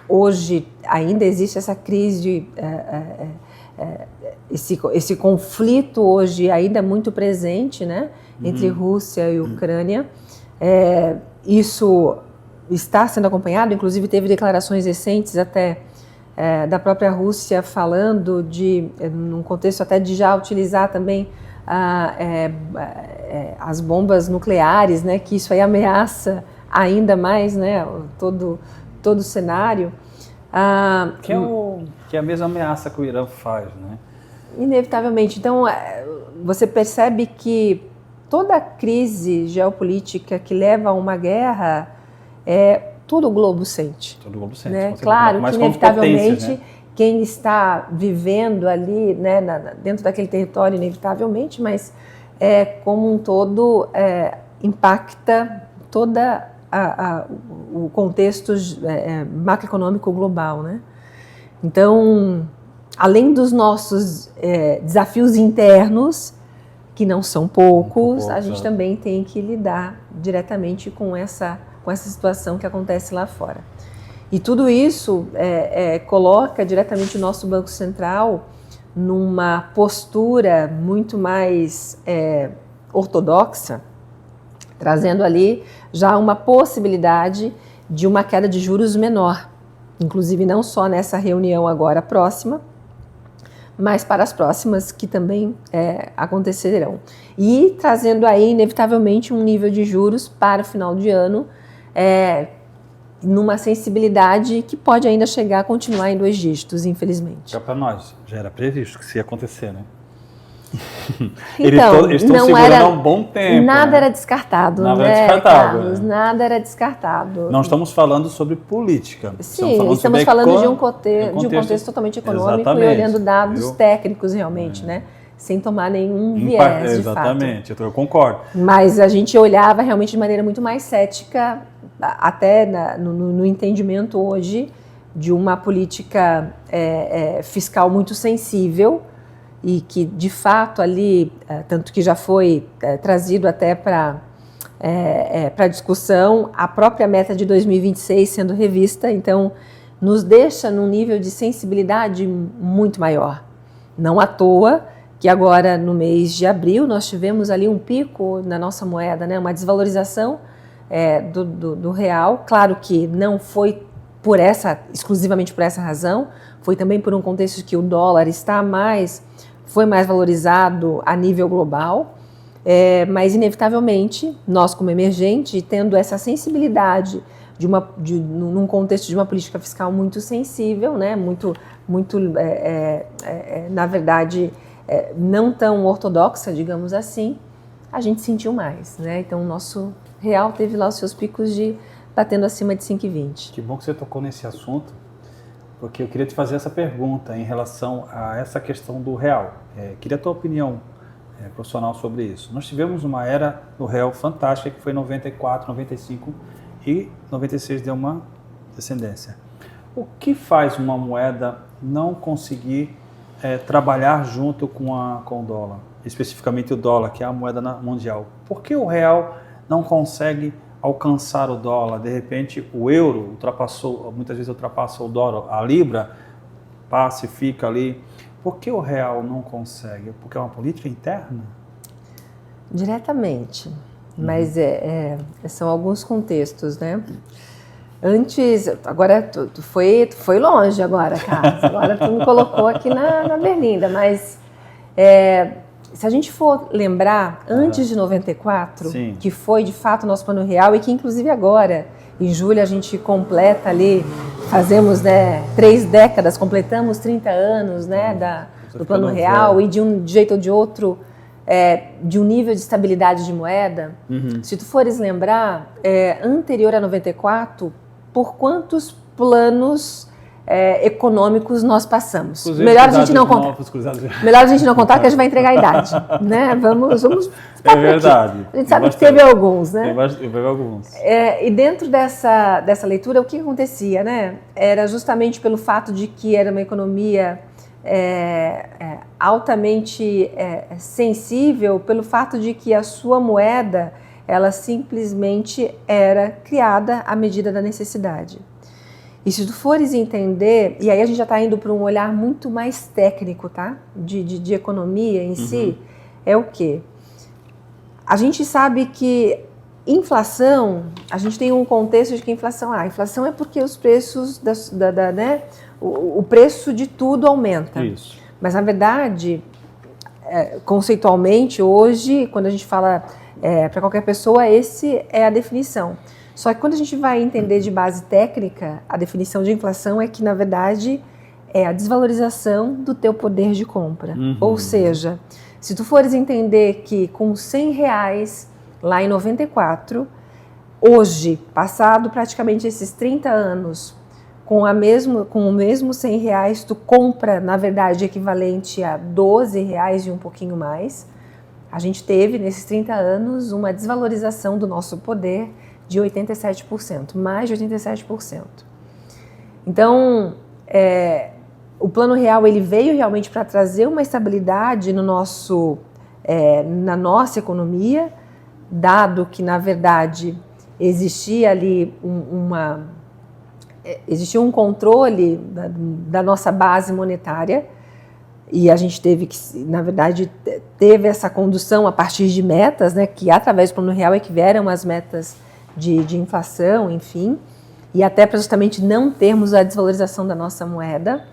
hoje ainda existe essa crise, esse conflito hoje ainda muito presente, né, entre Rússia e Ucrânia. Isso está sendo acompanhado, inclusive teve declarações recentes até da própria Rússia falando num contexto até de já utilizar também as bombas nucleares, né, que isso aí ameaça ainda mais, né, todo o cenário. Que é a mesma ameaça que o Irã faz, né? Inevitavelmente. Então, você percebe que toda crise geopolítica que leva a uma guerra, todo o globo sente. Todo o globo sente. Né? Claro que, inevitavelmente, né? Quem está vivendo ali, né, dentro daquele território, inevitavelmente, mas como um todo, impacta toda o contexto macroeconômico global, né? Então, além dos nossos desafios internos, que não são poucos, a gente também tem que lidar diretamente com essa situação que acontece lá fora. E tudo isso coloca diretamente o nosso Banco Central numa postura muito mais ortodoxa, trazendo ali já uma possibilidade de uma queda de juros menor, inclusive não só nessa reunião agora próxima, mas para as próximas que também acontecerão. E trazendo aí, inevitavelmente, um nível de juros para o final de ano, numa sensibilidade que pode ainda chegar a continuar em 2 dígitos, infelizmente. Já para nós, já era previsto que isso ia acontecer, né? Então, eles estão segurando há um bom tempo. Nada, né? era descartado, nada né, era descartado, Carlos? Nada era descartado. Não estamos falando sobre política. Sim, estamos falando de um contexto totalmente econômico. Exatamente. E olhando dados técnicos realmente, né? Sem tomar nenhum viés, de exatamente, fato. eu concordo. Mas a gente olhava realmente de maneira muito mais cética, até no entendimento hoje de uma política fiscal muito sensível, e que, de fato, ali, tanto que já foi trazido até para discussão, a própria meta de 2026 sendo revista, então, nos deixa num nível de sensibilidade muito maior. Não à toa que agora, no mês de abril, nós tivemos ali um pico na nossa moeda, né, uma desvalorização do real. Claro que não foi exclusivamente por essa razão, foi também por um contexto que o dólar foi mais valorizado a nível global, mas inevitavelmente nós, como emergente, tendo essa sensibilidade num contexto de uma política fiscal muito sensível, né, muito na verdade não tão ortodoxa, digamos assim, a gente sentiu mais, né? Então o nosso real teve lá os seus picos batendo acima de 5,20. Que bom que você tocou nesse assunto, porque eu queria te fazer essa pergunta em relação a essa questão do real. Queria a tua opinião profissional sobre isso. Nós tivemos uma era do real fantástica, que foi 94, 95 e 96 deu uma descendência. O que faz uma moeda não conseguir trabalhar junto com o dólar? Especificamente o dólar, que é a moeda mundial. Por que o real não consegue alcançar o dólar? De repente o euro muitas vezes ultrapassa o dólar, a libra passa e fica ali. Por que o real não consegue? Porque é uma política interna? Diretamente, mas são alguns contextos, né? Antes, agora tu foi longe agora, Carlos, agora tu me colocou aqui na berlinda, mas se a gente for lembrar, antes de 94, sim, que foi de fato o nosso plano real e que inclusive agora, em julho, a gente completa ali, fazemos 3 décadas, completamos 30 anos, né, do plano real, e de um jeito ou de outro, de um nível de estabilidade de moeda. Se tu fores lembrar, anterior a 94, por quantos planos econômicos nós passamos? Melhor a gente não contar. Melhor a gente não contar, que a gente vai entregar a idade, né? Vamos ficar por verdade. Aqui. A gente sabe que teve alguns, né? Teve alguns. E dentro dessa leitura, o que acontecia, né? Era justamente pelo fato de que era uma economia altamente sensível, pelo fato de que a sua moeda, ela simplesmente era criada à medida da necessidade. E se tu fores entender, e aí a gente já está indo para um olhar muito mais técnico, tá? De economia em si, é o quê? A gente sabe que inflação, a gente tem um contexto de que inflação é porque os preços, né? O preço de tudo aumenta. Isso. Mas, na verdade, conceitualmente, hoje, quando a gente fala para qualquer pessoa, esse é a definição. Só que quando a gente vai entender de base técnica, a definição de inflação é que, na verdade, é a desvalorização do teu poder de compra. Ou seja, se tu fores entender que com R$100 lá em 94, hoje, passado praticamente esses 30 anos, com o mesmo R$100, tu compra, na verdade, equivalente a R$12 e um pouquinho mais. A gente teve, nesses 30 anos, uma desvalorização do nosso poder de 87%, mais de 87%. Então, o Plano Real ele veio realmente para trazer uma estabilidade na nossa economia, dado que, na verdade, existia ali existia um controle da nossa base monetária, e a gente teve essa condução a partir de metas, né, que através do Plano Real é que vieram as metas de inflação, enfim, e até para justamente não termos a desvalorização da nossa moeda.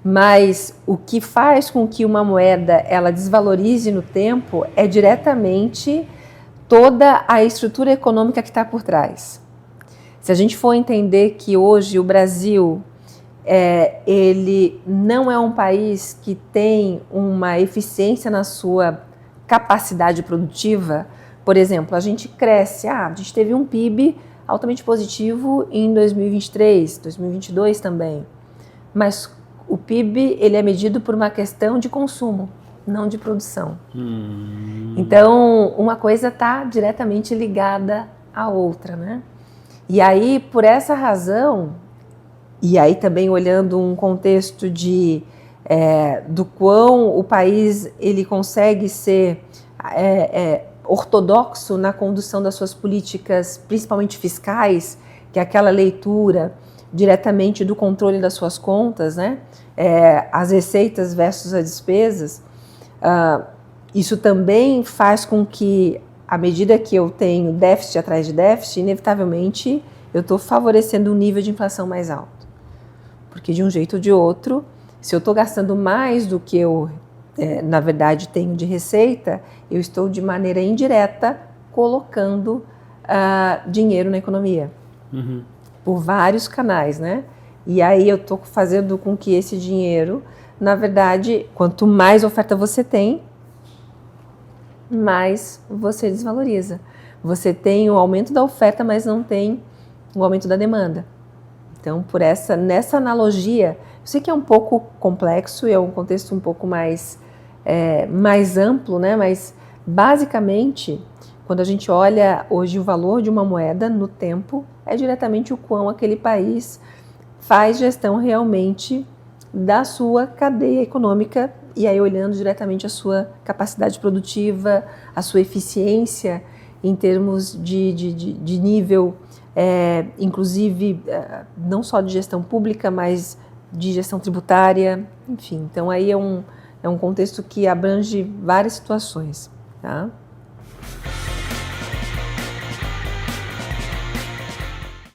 Mas o que faz com que uma moeda ela desvalorize no tempo é diretamente toda a estrutura econômica que está por trás. Se a gente for entender que hoje o Brasil ele não é um país que tem uma eficiência na sua capacidade produtiva, por exemplo, a gente cresce, a gente teve um PIB altamente positivo em 2023, 2022 também, mas o PIB ele é medido por uma questão de consumo, não de produção. Então, uma coisa está diretamente ligada à outra, né? E aí, por essa razão, e aí também olhando um contexto do quão o país ele consegue ser ortodoxo na condução das suas políticas, principalmente fiscais, que é aquela leitura diretamente do controle das suas contas, né? As receitas versus as despesas, isso também faz com que, à medida que eu tenho déficit atrás de déficit, inevitavelmente eu estou favorecendo um nível de inflação mais alto. Porque de um jeito ou de outro, se eu estou gastando mais do que eu, na verdade, tenho de receita, eu estou de maneira indireta colocando dinheiro na economia. Por vários canais, né? E aí eu estou fazendo com que esse dinheiro, na verdade, quanto mais oferta você tem, mais você desvaloriza. Você tem o aumento da oferta, mas não tem o aumento da demanda. Então, nessa analogia, eu sei que é um pouco complexo, é um contexto um pouco mais amplo, né? Mas basicamente, quando a gente olha hoje o valor de uma moeda no tempo, é diretamente o quão aquele país faz gestão realmente da sua cadeia econômica, e aí olhando diretamente a sua capacidade produtiva, a sua eficiência em termos de nível, inclusive não só de gestão pública, mas de gestão tributária, enfim. Então aí é um contexto que abrange várias situações, tá?